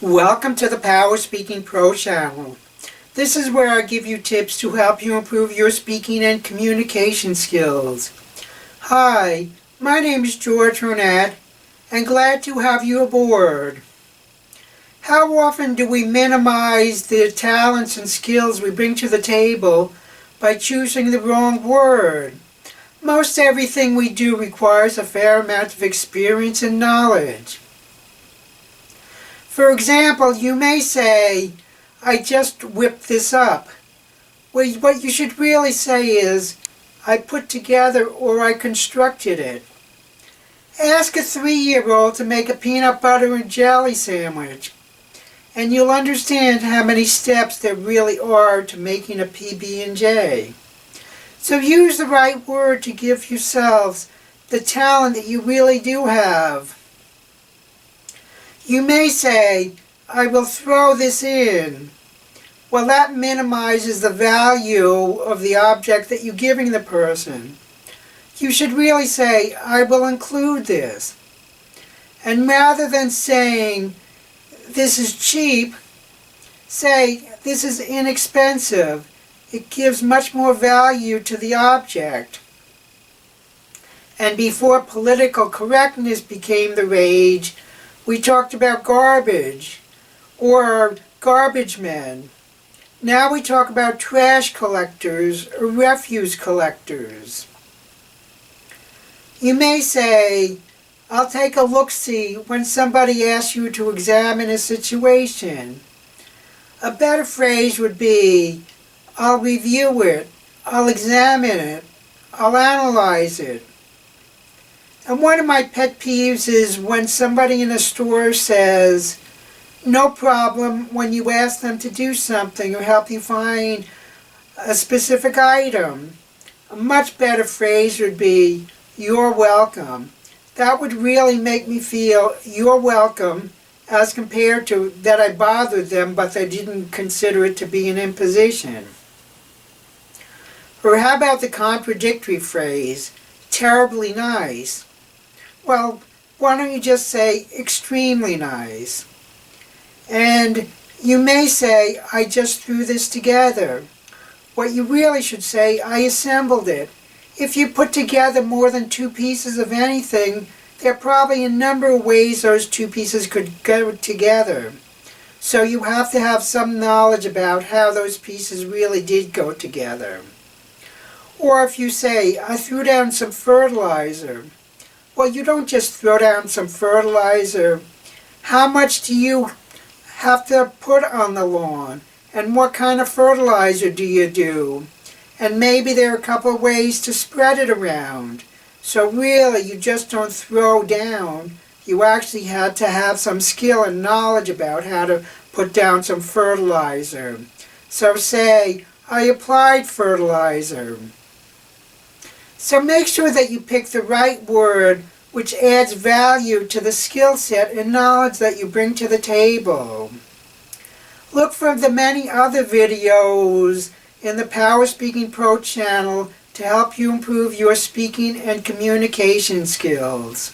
Welcome to the PowerSpeakingPro channel. This is where I give you tips to help you improve your speaking and communication skills. Hi, my name is George Ronat, and glad to have you aboard. How often do we minimize the talents and skills we bring to the table by choosing the wrong word? Most everything we do requires a fair amount of experience and knowledge. For example, you may say, I just whipped this up. Well, what you should really say is, I put together or I constructed it. Ask a 3-year-old to make a peanut butter and jelly sandwich, and you'll understand how many steps there really are to making a PB&J. So use the right word to give yourselves the talent that you really do have. You may say, I will throw this in. Well, that minimizes the value of the object that you're giving the person. You should really say, I will include this. And rather than saying, this is cheap, say, this is inexpensive. It gives much more value to the object. And before political correctness became the rage, we talked about garbage or garbage men. Now we talk about trash collectors or refuse collectors. You may say, I'll take a look-see when somebody asks you to examine a situation. A better phrase would be, I'll review it, I'll examine it, I'll analyze it. And one of my pet peeves is when somebody in a store says, no problem when you ask them to do something or help you find a specific item. A much better phrase would be, you're welcome. That would really make me feel you're welcome as compared to that I bothered them but they didn't consider it to be an imposition. Or how about the contradictory phrase, terribly nice? Well, why don't you just say extremely nice? And you may say, I just threw this together. What you really should say, I assembled it. If you put together more than 2 pieces of anything, there are probably a number of ways those 2 pieces could go together. So you have to have some knowledge about how those pieces really did go together. Or if you say, I threw down some fertilizer. Well, you don't just throw down some fertilizer. How much do you have to put on the lawn? And what kind of fertilizer do you do? And maybe there are a couple of ways to spread it around. So really, you just don't throw down. You actually had to have some skill and knowledge about how to put down some fertilizer. So say, I applied fertilizer. So make sure that you pick the right word which adds value to the skill set and knowledge that you bring to the table. Look for the many other videos in the PowerSpeakingPro channel to help you improve your speaking and communication skills.